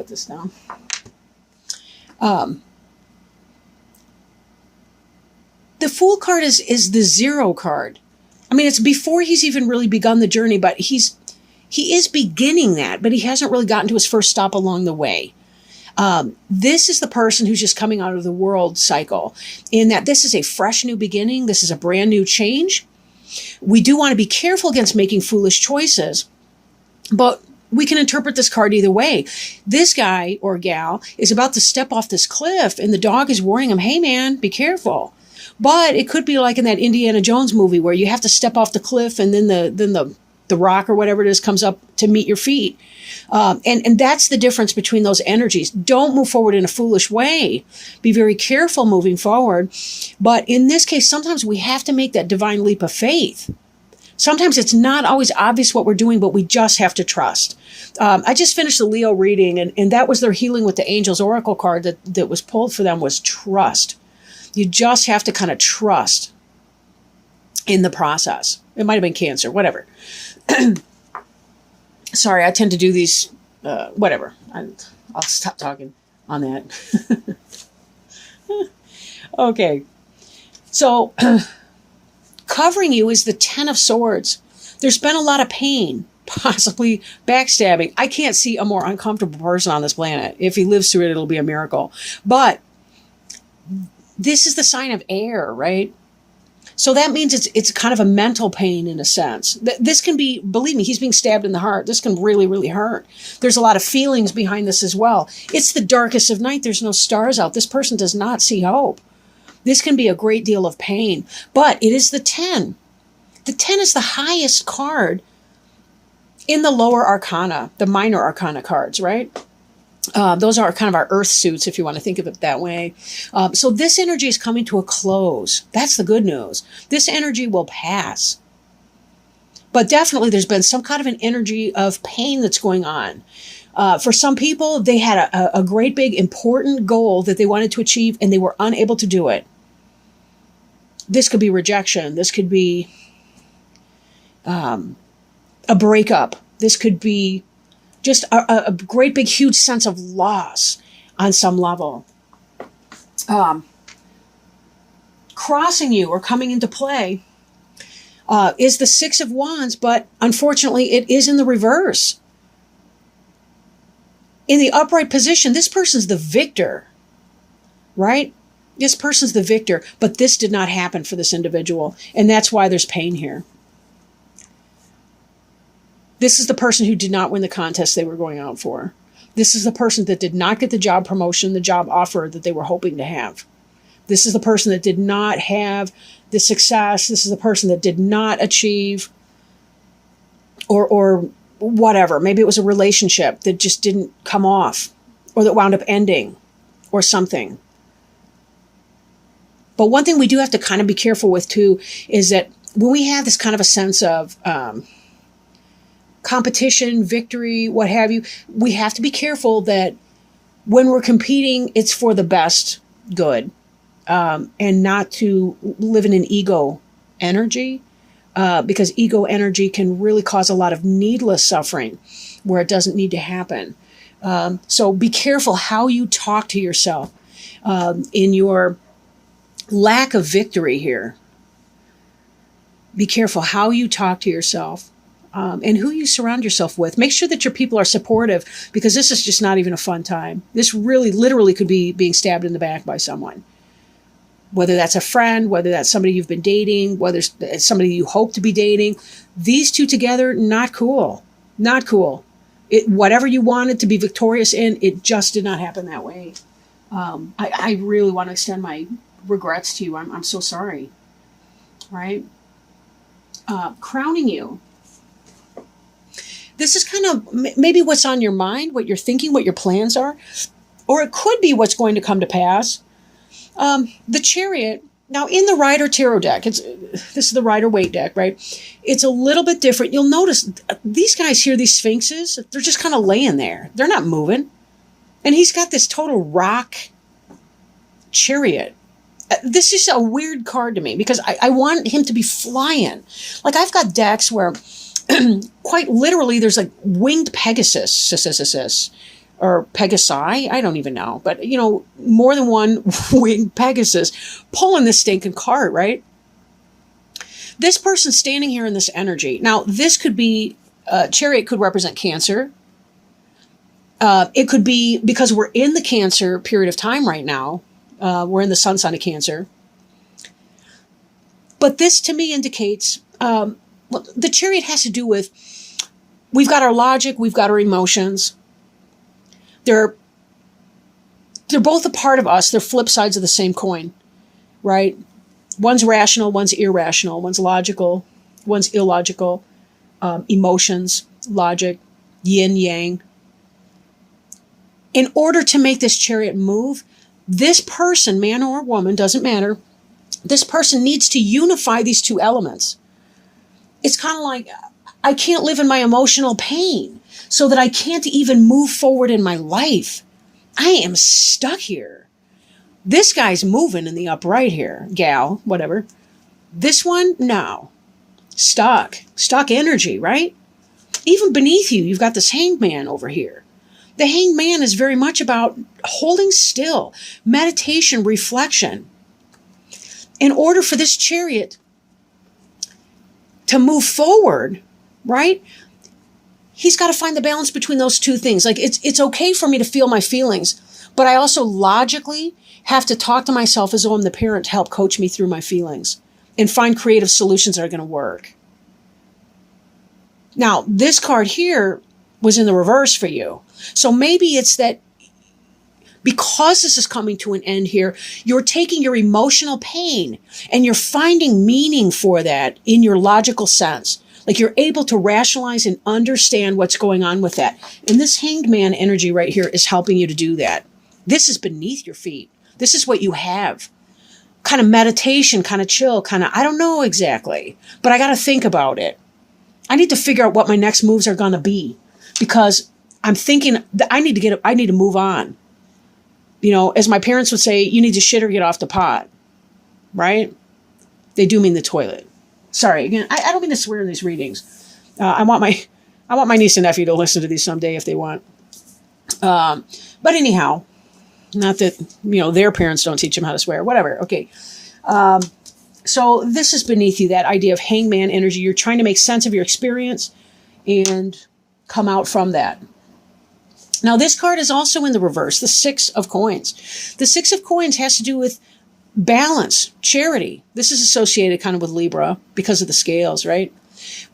write this down. The Fool card is the 0 card. I mean, it's before he's even really begun the journey, but he is beginning that, but he hasn't really gotten to his first stop along the way. This is the person who's just coming out of the world cycle, in that this is a fresh new beginning. This is a brand new change. We do want to be careful against making foolish choices, but we can interpret this card either way. This guy or gal is about to step off this cliff, and the dog is warning him, hey man, be careful. But it could be like in that Indiana Jones movie where you have to step off the cliff and then the rock or whatever it is comes up to meet your feet. And that's the difference between those energies. Don't move forward in a foolish way. Be very careful moving forward. But in this case, sometimes we have to make that divine leap of faith. Sometimes it's not always obvious what we're doing, but we just have to trust. I just finished the Leo reading, and that was their Healing with the Angels Oracle card that was pulled for them, was trust. You just have to kind of trust in the process. It might have been Cancer, whatever. Sorry, I tend to do these, whatever. I'll stop talking on that. Okay. So, covering you is the 10 of Swords. There's been a lot of pain, possibly backstabbing. I can't see a more uncomfortable person on this planet. If he lives through it, it'll be a miracle. But this is the sign of air, right? So that means it's kind of a mental pain in a sense. This can be, believe me, he's being stabbed in the heart. This can really, really hurt. There's a lot of feelings behind this as well. It's the darkest of night. There's no stars out. This person does not see hope. This can be a great deal of pain, but it is the 10. The 10 is the highest card in the lower arcana, the minor arcana cards, right? Those are kind of our earth suits, if you want to think of it that way. So this energy is coming to a close. That's the good news. This energy will pass. But definitely there's been some kind of an energy of pain that's going on. For some people, they had a great big important goal that they wanted to achieve and they were unable to do it. This could be rejection. This could be a breakup. This could be just a great big huge sense of loss on some level. Crossing you or coming into play is the 6 of Wands, but unfortunately it is in the reverse. In the upright position, this person's the victor, right? This person's the victor, but this did not happen for this individual, and that's why there's pain here. This is the person who did not win the contest they were going out for. This is the person that did not get the job promotion, the job offer that they were hoping to have. This is the person that did not have the success. This is the person that did not achieve or whatever. Maybe it was a relationship that just didn't come off or that wound up ending or something. But one thing we do have to kind of be careful with too is that when we have this kind of a sense of competition, victory, what have you, we have to be careful that when we're competing, it's for the best good, and not to live in an ego energy, because ego energy can really cause a lot of needless suffering where it doesn't need to happen. So be careful how you talk to yourself in your lack of victory here. Be careful how you talk to yourself. And who you surround yourself with. Make sure that your people are supportive, because this is just not even a fun time. This really literally could be being stabbed in the back by someone. Whether that's a friend, whether that's somebody you've been dating, whether it's somebody you hope to be dating. These two together, not cool. Not cool. Whatever you wanted to be victorious in, it just did not happen that way. I really want to extend my regrets to you. I'm so sorry. Right? Crowning you. This is kind of maybe what's on your mind, what you're thinking, what your plans are, or it could be what's going to come to pass. The Chariot, now in the Rider Tarot deck, this is the Rider Waite deck, right? It's a little bit different. You'll notice these guys here, these Sphinxes, they're just kind of laying there. They're not moving. And he's got this total rock chariot. This is a weird card to me because I want him to be flying. Like I've got decks where quite literally there's like winged Pegasus or Pegasi, I don't even know, but more than one winged Pegasus pulling this stinking cart, right? This person standing here in this energy. Now, this could be, Chariot could represent Cancer. It could be because we're in the Cancer period of time right now. We're in the sun sign of Cancer. But this to me indicates, the Chariot has to do with, we've got our logic, we've got our emotions. They're both a part of us. They're flip sides of the same coin, right? One's rational, one's irrational, one's logical, one's illogical. Emotions, logic, yin, yang. In order to make this Chariot move, this person, man or woman, doesn't matter, this person needs to unify these two elements. It's kind of like, I can't live in my emotional pain so that I can't even move forward in my life. I am stuck here. This guy's moving in the upright here, gal, whatever. This one, no. Stuck energy, right? Even beneath you, you've got this Hanged Man over here. The Hanged Man is very much about holding still, meditation, reflection. In order for this Chariot to move forward, right? He's got to find the balance between those two things. Like, it's okay for me to feel my feelings, but I also logically have to talk to myself as though I'm the parent to help coach me through my feelings and find creative solutions that are going to work. Now, this card here was in the reverse for you. So maybe it's that because this is coming to an end here, you're taking your emotional pain and you're finding meaning for that in your logical sense. Like, you're able to rationalize and understand what's going on with that. And this Hanged Man energy right here is helping you to do that. This is beneath your feet. This is what you have. Kind of meditation, kind of chill, kind of, I don't know exactly, but I got to think about it. I need to figure out what my next moves are going to be, because I'm thinking that I need to move on. As my parents would say, you need to shit or get off the pot, right? They do mean the toilet. Sorry, again, I don't mean to swear in these readings. I want my niece and nephew to listen to these someday if they want. But anyhow, not that, their parents don't teach them how to swear, whatever. Okay. So this is beneath you, that idea of Hanged Man energy. You're trying to make sense of your experience and come out from that. Now, this card is also in the reverse, the Six of Coins. The Six of Coins has to do with balance, charity. This is associated kind of with Libra because of the scales, right?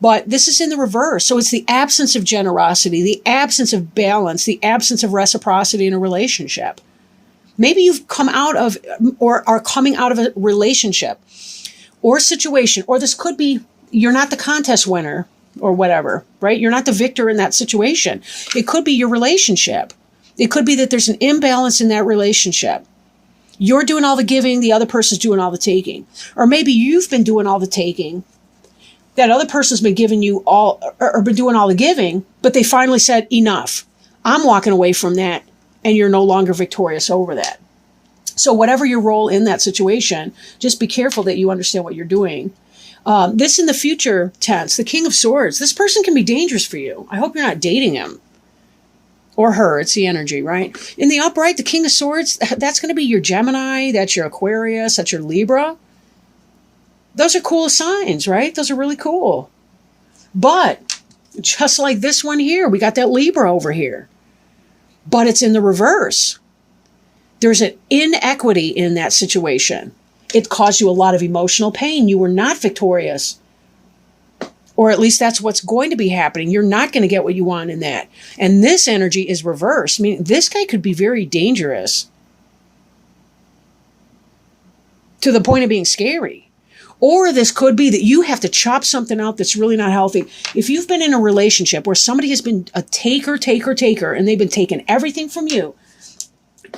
But this is in the reverse. So it's the absence of generosity, the absence of balance, the absence of reciprocity in a relationship. Maybe you've come out of or are coming out of a relationship or situation, or this could be you're not the contest winner or whatever, right? You're not the victor in that situation. It could be your relationship. It could be that there's an imbalance in that relationship. You're doing all the giving, the other person's doing all the taking. Or maybe you've been doing all the taking, that other person's been giving you all, or been doing all the giving, but they finally said, enough. I'm walking away from that, and you're no longer victorious over that. So whatever your role in that situation, just be careful that you understand what you're doing. This in the future tense, the King of Swords, this person can be dangerous for you. I hope you're not dating him. Or her, it's the energy, right? In the upright, the King of Swords, that's going to be your Gemini, that's your Aquarius, that's your Libra. Those are cool signs, right? Those are really cool. But just like this one here, we got that Libra over here. But it's in the reverse. There's an inequity in that situation. It caused you a lot of emotional pain. You were not victorious. Or at least that's what's going to be happening. You're not going to get what you want in that. And this energy is reversed. I mean, this guy could be very dangerous to the point of being scary. Or this could be that you have to chop something out that's really not healthy. If you've been in a relationship where somebody has been a taker, and they've been taking everything from you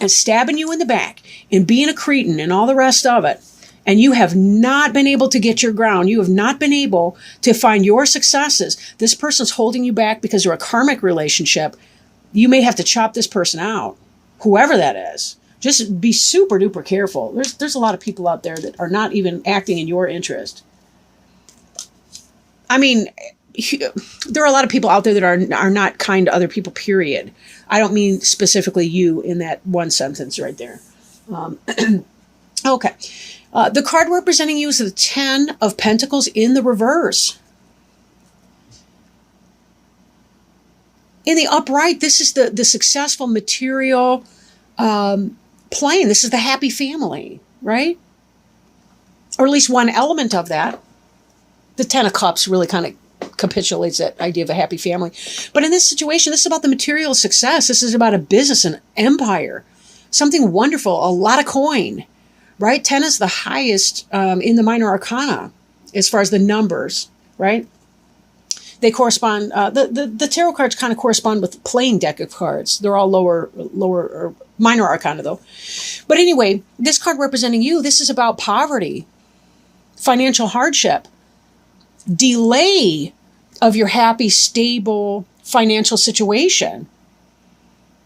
and stabbing you in the back and being a cretin and all the rest of it, and you have not been able to get your ground, you have not been able to find your successes, this person's holding you back because you're a karmic relationship, you may have to chop this person out, whoever that is. Just be super duper careful. There's a lot of people out there that are not even acting in your interest. I mean, there are a lot of people out there that are not kind to other people, period. I don't mean specifically you in that one sentence right there. Okay. The card representing you is the 10 of Pentacles in the reverse. In the upright, this is the successful material plane. This is the happy family, right? Or at least one element of that. The 10 of Cups really kind of capitulates that idea of a happy family. But in this situation, this is about the material success. This is about a business, an empire, something wonderful, a lot of coin, right? 10 is the highest in the minor arcana as far as the numbers, right? They correspond, the tarot cards kind of correspond with the playing deck of cards. They're all lower or minor arcana though. But anyway, this card representing you, this is about poverty, financial hardship, delay of your happy, stable financial situation,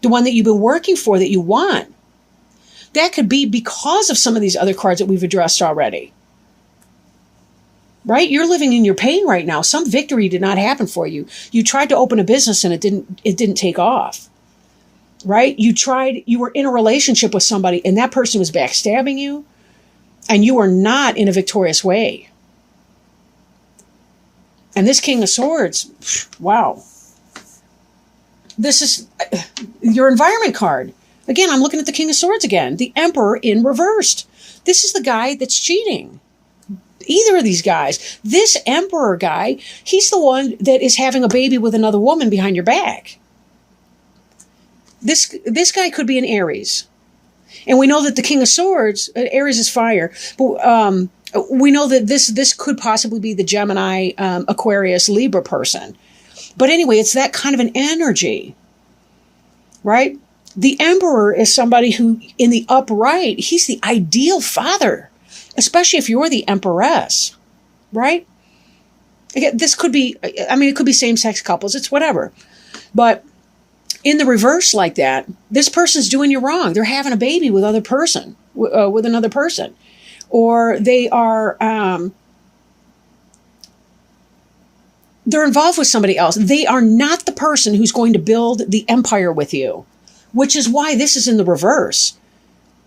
the one that you've been working for, that you want. That could be because of some of these other cards that we've addressed already. Right? You're living in your pain right now. Some victory did not happen for you. You tried to open a business and it didn't take off. Right? You were in a relationship with somebody and that person was backstabbing you and you were not in a victorious way. And this King of Swords, wow. This is your environment card. Again, I'm looking at the King of Swords again. The Emperor in reversed. This is the guy that's cheating. Either of these guys. This Emperor guy, he's the one that is having a baby with another woman behind your back. This guy could be an Aries. And we know that the King of Swords, Aries is fire, but we know that this could possibly be the Gemini, Aquarius, Libra person. But anyway, it's that kind of an energy, right? The Emperor is somebody who, in the upright, he's the ideal father, especially if you're the Empress, right? Again, this could be, it could be same-sex couples, it's whatever. But in the reverse like that, this person's doing you wrong. They're having a baby with another person. Or they are, they're involved with somebody else. They are not the person who's going to build the empire with you, which is why this is in the reverse.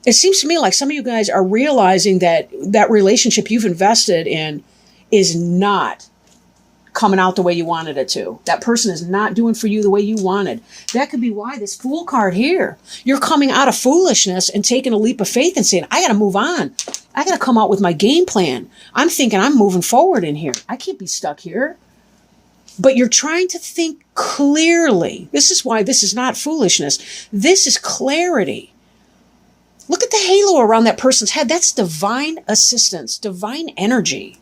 It seems to me like some of you guys are realizing that that relationship you've invested in is not coming out the way you wanted it to. That person is not doing for you the way you wanted. That could be why this Fool card here. You're coming out of foolishness and taking a leap of faith and saying, I got to move on. I got to come out with my game plan. I'm thinking I'm moving forward in here. I can't be stuck here. But you're trying to think clearly. This is why this is not foolishness. This is clarity. Look at the halo around that person's head. That's divine assistance, divine energy.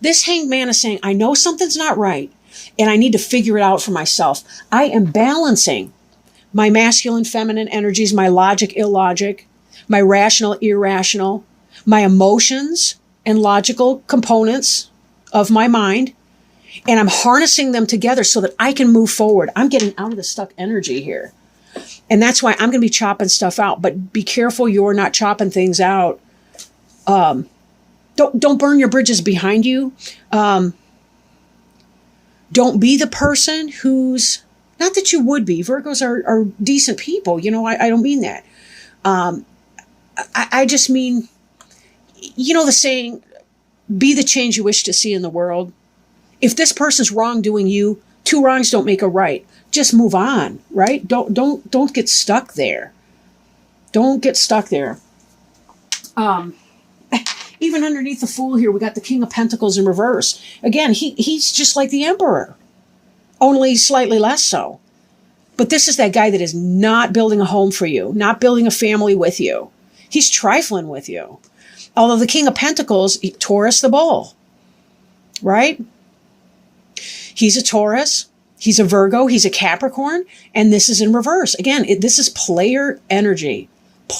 This Hanged Man is saying, I know something's not right, and I need to figure it out for myself. I am balancing my masculine, feminine energies, my logic, illogic, my rational, irrational, my emotions and logical components of my mind, and I'm harnessing them together so that I can move forward. I'm getting out of the stuck energy here. And that's why I'm going to be chopping stuff out. But be careful you're not chopping things out. Don't burn your bridges behind you. Don't be the person who's, not that you would be. Virgos are decent people. I don't mean that. I just mean, the saying, be the change you wish to see in the world. If this person's wrongdoing you, 2 wrongs don't make a right. Just move on, right? Don't get stuck there. Don't get stuck there. Even underneath the Fool here, we got the King of Pentacles in reverse. Again, he's just like the Emperor, only slightly less so. But this is that guy that is not building a home for you, not building a family with you. He's trifling with you. Although the King of Pentacles, Taurus the bull, right? He's a Taurus. He's a Virgo. He's a Capricorn. And this is in reverse. Again, this is player energy.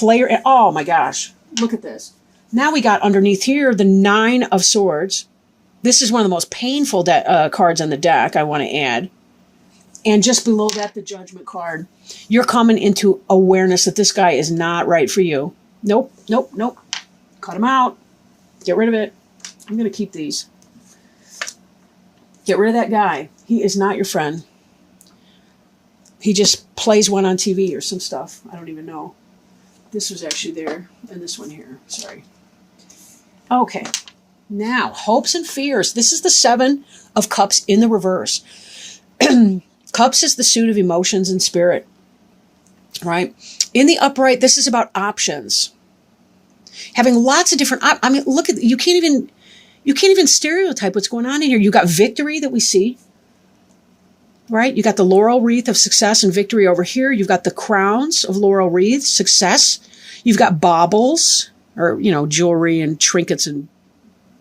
Oh my gosh. Look at this. Now we got underneath here the 9 of Swords. This is one of the most painful cards on the deck, I want to add. And just below that, the Judgment card. You're coming into awareness that this guy is not right for you. Nope. Cut him out. Get rid of it. I'm going to keep these. Get rid of that guy. He is not your friend. He just plays one on TV or some stuff. I don't even know. This was actually there, and this one here. Sorry. Okay. Now, hopes and fears. This is the 7 of Cups in the reverse. Cups is the suit of emotions and spirit, right? In the upright, this is about options. Having lots of different, I mean, look at, you can't even stereotype what's going on in here. You got victory that we see, right? You got the laurel wreath of success and victory over here. You've got the crowns of laurel wreath, success. You've got baubles, or, jewelry and trinkets and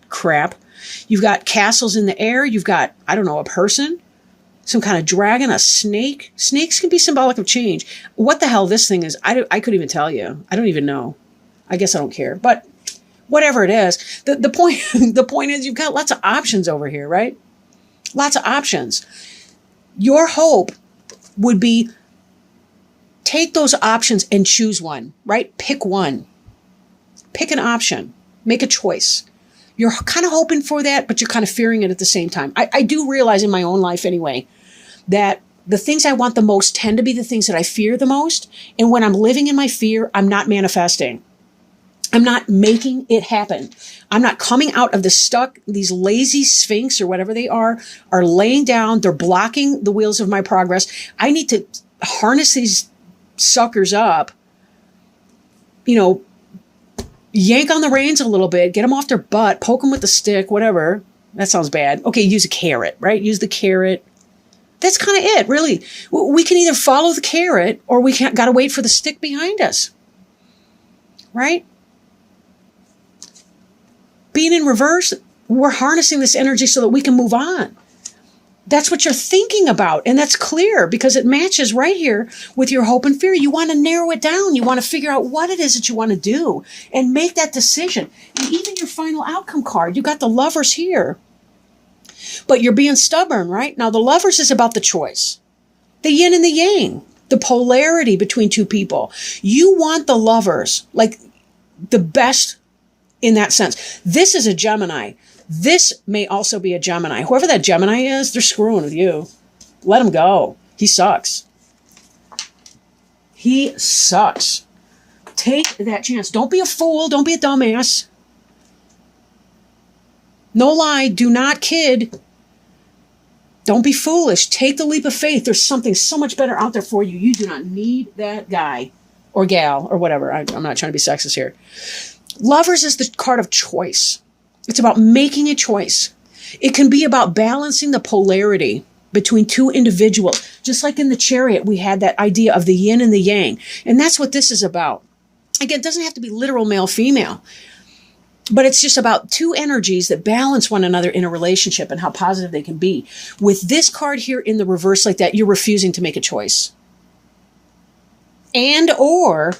crap. You've got castles in the air. You've got, I don't know, a person, some kind of dragon, a snake. Snakes can be symbolic of change. What the hell this thing is, I couldn't even tell you. I don't even know. I guess I don't care. But whatever it is, the point the point is you've got lots of options over here, right? Lots of options. Your hope would be take those options and choose one, right? Pick one. Pick an option. Make a choice. You're kind of hoping for that, but you're kind of fearing it at the same time. I do realize in my own life anyway, that the things I want the most tend to be the things that I fear the most. And when I'm living in my fear, I'm not manifesting. I'm not making it happen. I'm not coming out of the stuck, these lazy sphinx or whatever they are laying down. They're blocking the wheels of my progress. I need to harness these suckers up, yank on the reins a little bit, get them off their butt, poke them with the stick, whatever. That sounds bad. Okay, use a carrot, right? Use the carrot. That's kind of it, really. We can either follow the carrot or we got to wait for the stick behind us, right? Being in reverse, we're harnessing this energy so that we can move on. That's what you're thinking about. And that's clear because it matches right here with your hope and fear. You want to narrow it down. You want to figure out what it is that you want to do and make that decision. And even your final outcome card, you got the Lovers here. But you're being stubborn, right? Now, the Lovers is about the choice. The yin and the yang. The polarity between two people. You want the Lovers, like the best in that sense. This is a Gemini. This may also be a Gemini. Whoever that Gemini is, they're screwing with you. Let him go. He sucks. He sucks. Take that chance. Don't be a fool. Don't be a dumbass. No lie. Do not kid. Don't be foolish. Take the leap of faith. There's something so much better out there for you. You do not need that guy or gal or whatever. I'm not trying to be sexist here. Lovers is the card of choice. It's about making a choice. It can be about balancing the polarity between two individuals. Just like in the Chariot, we had that idea of the yin and the yang. And that's what this is about. Again, it doesn't have to be literal male-female. But it's just about two energies that balance one another in a relationship and how positive they can be. With this card here in the reverse like that, you're refusing to make a choice. And or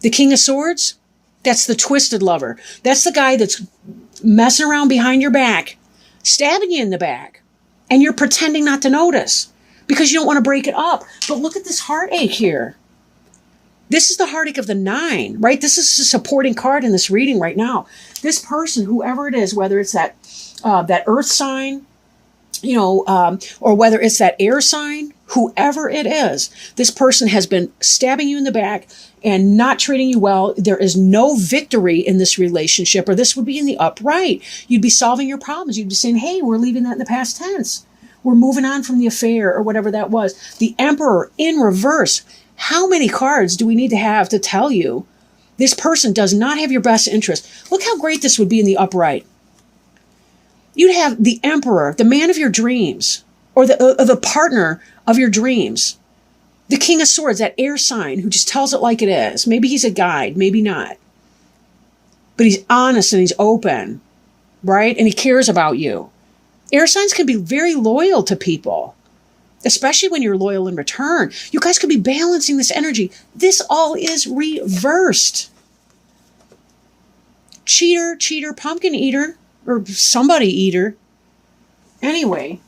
the King of Swords, that's the twisted lover. That's the guy that's messing around behind your back, stabbing you in the back, and you're pretending not to notice because you don't want to break it up. But look at this heartache here. This is the heartache of the 9, right? This is a supporting card in this reading right now. This person, whoever it is, whether it's that earth sign, or whether it's that air sign, whoever it is, this person has been stabbing you in the back and not treating you well. There is no victory in this relationship, or this would be in the upright. You'd be solving your problems. You'd be saying, hey, we're leaving that in the past tense. We're moving on from the affair or whatever that was. The Emperor in reverse. How many cards do we need to have to tell you this person does not have your best interest? Look how great this would be in the upright. You'd have the Emperor, the man of your dreams, or the partner of your dreams. The King of Swords, that air sign who just tells it like it is. Maybe he's a guide, maybe not. But he's honest and he's open, right? And he cares about you. Air signs can be very loyal to people, especially when you're loyal in return. You guys could be balancing this energy. This all is reversed. Cheater, pumpkin eater, or somebody eater. Anyway,